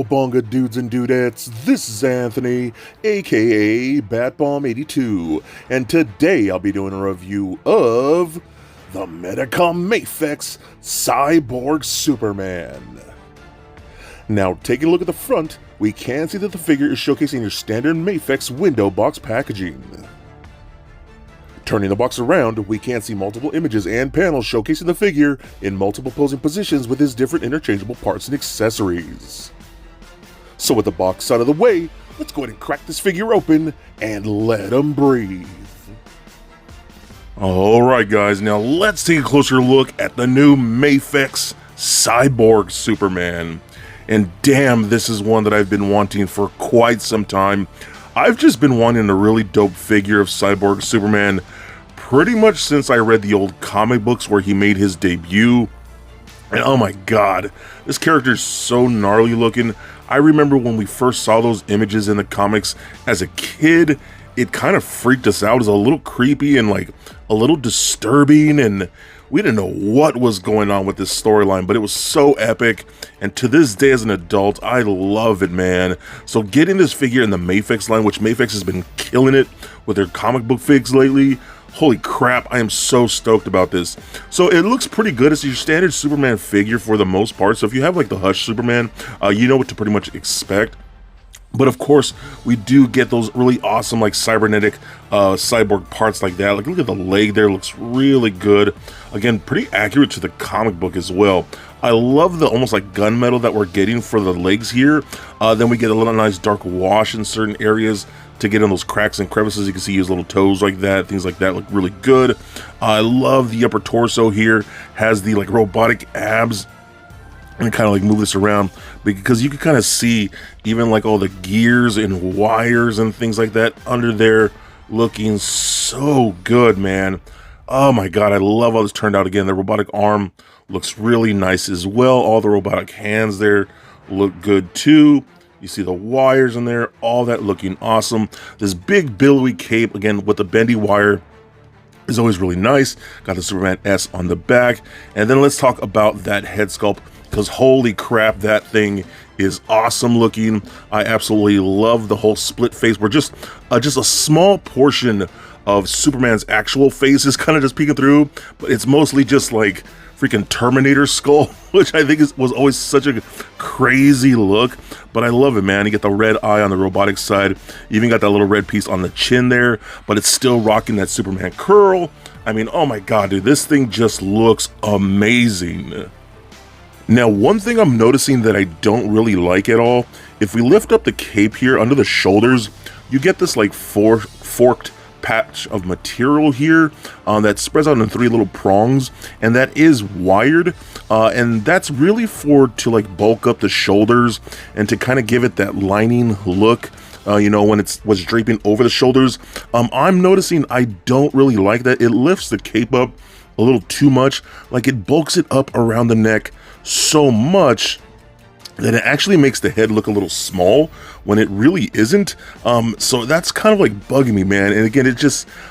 Cowabunga dudes and dudettes, this is Anthony, aka Batbomb82, and today I'll be doing a review of the Medicom Mafex Cyborg Superman. Now, taking a look at the front, we can see that the figure is showcasing your standard Mafex window box packaging. Turning the box around, we can see multiple images and panels showcasing the figure in multiple posing positions with his different interchangeable parts and accessories. So with the box out of the way, let's go ahead and crack this figure open and let him breathe. Alright guys, now let's take a closer look at the new Mafex Cyborg Superman. And damn, this is one that I've been wanting for quite some time. I've just been wanting a really dope figure of Cyborg Superman pretty much since I read the old comic books where he made his debut. And oh my god, this character is so gnarly looking. I remember when we first saw those images in the comics as a kid, it kind of freaked us out. It was a little creepy and like a little disturbing, and we didn't know what was going on with this storyline, but it was so epic, and to this day as an adult, I love it, man. So getting this figure in the Mafex line, which Mafex has been killing it with their comic book figs lately, holy crap, I am so stoked about this. So it looks pretty good. It's your standard Superman figure for the most part, so if you have like the Hush Superman, you know what to pretty much expect. But of course, we do get those really awesome, like, cybernetic cyborg parts like that. Like, look at the leg there, looks really good. Again, pretty accurate to the comic book as well. I love the almost like gunmetal that we're getting for the legs here. Then we get a little nice dark wash in certain areas to get in those cracks and crevices. You can see his little toes like that, things like that look really good. I love the upper torso here, has the like robotic abs. And kind of like move this around because you can kind of see even like all the gears and wires and things like that under there, looking so good, man. Oh my god, I love how this turned out. Again, the robotic arm looks really nice as well. All the robotic hands there look good too. You see the wires in there, all that looking awesome. This big billowy cape, again with the bendy wire, is always really nice. Got the Superman S on the back. And then let's talk about that head sculpt, because holy crap, that thing is awesome looking. I absolutely love the whole split face where just a small portion of Superman's actual face is kind of just peeking through, but it's mostly just like freaking Terminator skull, which I think was always such a crazy look. But I love it, man. You get the red eye on the robotic side. You even got that little red piece on the chin there, but it's still rocking that Superman curl. I mean, oh my god, dude, this thing just looks amazing. Now, one thing I'm noticing that I don't really like at all, if we lift up the cape here under the shoulders, you get this like forked patch of material here that spreads out in 3 little prongs, and that is wired, and that's really to like bulk up the shoulders and to kind of give it that lining look. You know, when it was draping over the shoulders. I'm noticing I don't really like that. It lifts the cape up a little too much. Like, it bulks it up around the neck so much that it actually makes the head look a little small when it really isn't. So that's kind of like bugging me, man. And again,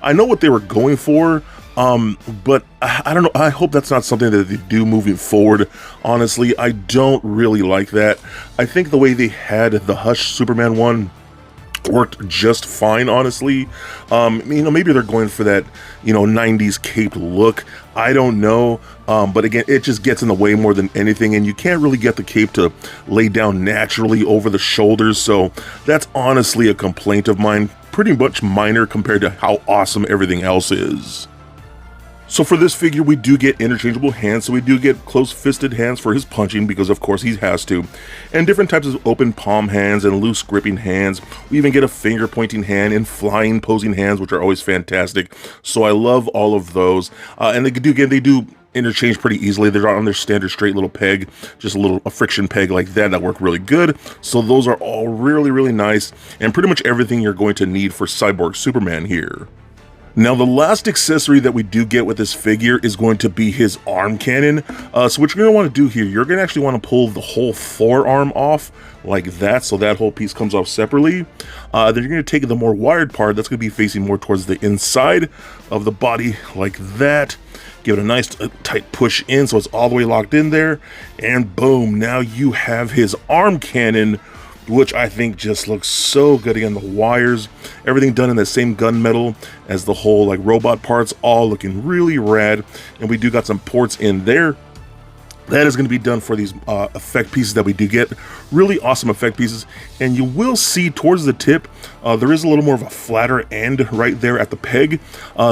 I know what they were going for, but I don't know. I hope that's not something that they do moving forward. Honestly, I don't really like that. I think the way they had the Hush Superman one worked just fine, honestly. You know, maybe they're going for that, you know, 90s cape look. I don't know. But again, it just gets in the way more than anything, and you can't really get the cape to lay down naturally over the shoulders. So that's honestly a complaint of mine. Pretty much minor compared to how awesome everything else is. So for this figure, we do get interchangeable hands, so we do get close-fisted hands for his punching, because of course he has to, and different types of open palm hands and loose gripping hands. We even get a finger-pointing hand and flying posing hands, which are always fantastic. So I love all of those, and they do interchange pretty easily. They're on their standard straight little peg, just a friction peg like that work really good. So those are all really, really nice, and pretty much everything you're going to need for Cyborg Superman here. Now, the last accessory that we do get with this figure is going to be his arm cannon. So what you're going to want to do here, you're going to actually want to pull the whole forearm off like that, so that whole piece comes off separately. Then you're going to take the more wired part that's going to be facing more towards the inside of the body like that. Give it a nice tight push in so it's all the way locked in there. And boom, now you have his arm cannon, which I think just looks so good. Again, the wires, everything done in the same gunmetal as the whole like robot parts, all looking really rad. And we do got some ports in there. That is going to be done for these effect pieces that we do get. Really awesome effect pieces. And you will see towards the tip, there is a little more of a flatter end right there at the peg.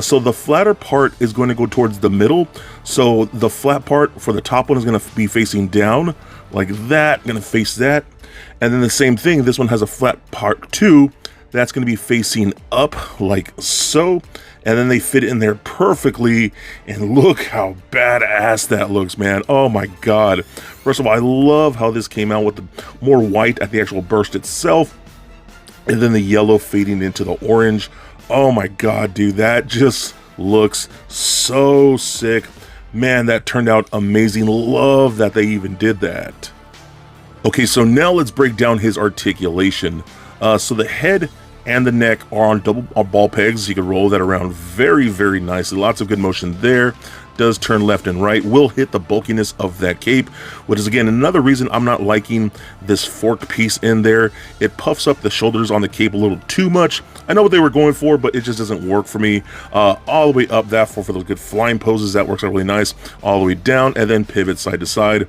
So the flatter part is going to go towards the middle. So the flat part for the top one is going to be facing down like that, going to face that. And then the same thing, this one has a flat part too. That's going to be facing up like so. And then they fit in there perfectly. And look how badass that looks, man. Oh my God. First of all, I love how this came out with the more white at the actual burst itself. And then the yellow fading into the orange. Oh my God, dude. That just looks so sick. Man, that turned out amazing. Love that they even did that. Okay, so now let's break down his articulation. So the head and the neck are on double ball pegs. You can roll that around very, very nicely. Lots of good motion there. Does turn left and right. Will hit the bulkiness of that cape, which is again another reason I'm not liking this forked piece in there. It puffs up the shoulders on the cape a little too much. I know what they were going for, but it just doesn't work for me. All the way up that for those good flying poses, that works out really nice. All the way down and then pivot side to side.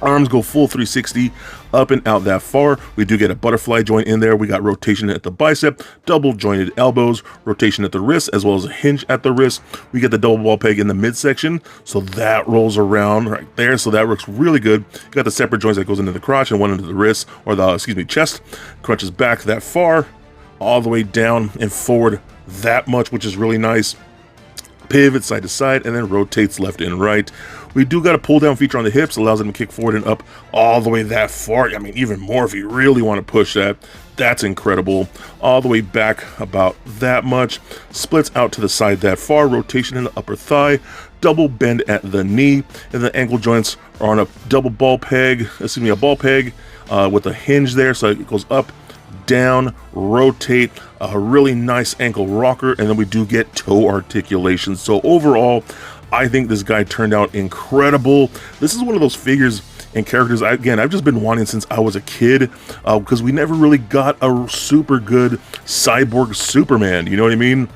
Arms go full 360 up and out that far. We do get a butterfly joint in there. We got rotation at the bicep, double jointed elbows, rotation at the wrist, as well as a hinge at the wrist. We get the double ball peg in the midsection, so that rolls around right there. So that works really good. You got the separate joints that goes into the crotch and one into the wrist, or the, chest. Crunches back that far, all the way down and forward that much, which is really nice. Pivot side to side and then rotates left and right. We do got a pull down feature on the hips, allows them to kick forward and up all the way that far. I mean, even more if you really want to push that. That's incredible. All the way back about that much. Splits out to the side that far. Rotation in the upper thigh. Double bend at the knee. And the ankle joints are on a double ball peg, a ball peg with a hinge there. So it goes up, down, rotate, a really nice ankle rocker, and then we do get toe articulation. So overall, I think this guy turned out incredible. This is one of those figures and characters, I've just been wanting since I was a kid, because we never really got a super good Cyborg Superman, you know what I mean?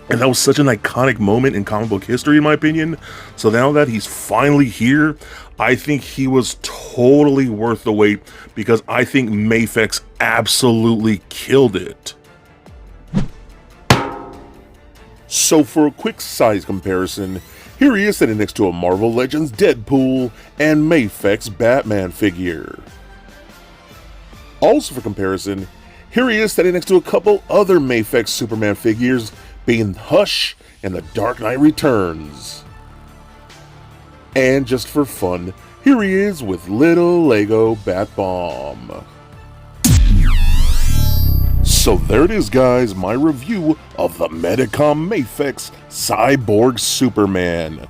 And that was such an iconic moment in comic book history, in my opinion. So now that he's finally here, I think he was totally worth the wait, because I think Mafex absolutely killed it. So for a quick size comparison, here he is sitting next to a Marvel Legends Deadpool and Mafex Batman figure. Also for comparison, here he is sitting next to a couple other Mafex Superman figures, being Hush and The Dark Knight Returns. And just for fun, here he is with little Lego Bat Bomb. So there it is, guys, my review of the Medicom Mafex Cyborg Superman.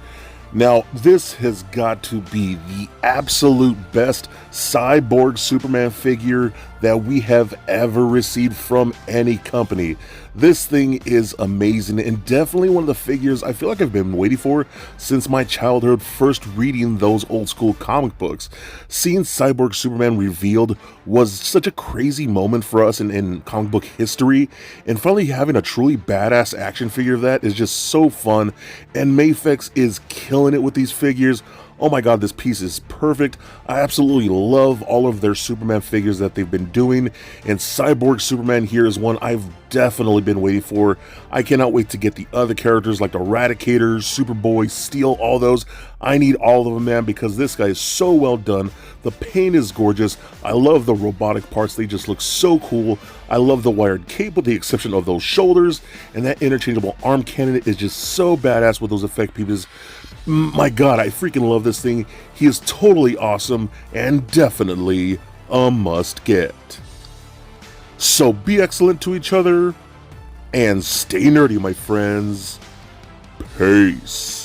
Now, this has got to be the absolute best Cyborg Superman figure that we have ever received from any company. This thing is amazing and definitely one of the figures I feel like I've been waiting for since my childhood, first reading those old school comic books. Seeing Cyborg Superman revealed was such a crazy moment for us in comic book history, and finally having a truly badass action figure of that is just so fun, and Mafex is killing it with these figures. Oh my god, this piece is perfect. I absolutely love all of their Superman figures that they've been doing, and Cyborg Superman here is one I've definitely been waiting for. I cannot wait to get the other characters like the Eradicator, Superboy, Steel, all those. I need all of them, man, because this guy is so well done. The paint is gorgeous. I love the robotic parts. They just look so cool. I love the wired cape with the exception of those shoulders, and that interchangeable arm cannon is just so badass with those effect pieces. My god, I freaking love this thing. He is totally awesome and definitely a must get. So be excellent to each other and stay nerdy, my friends. Peace.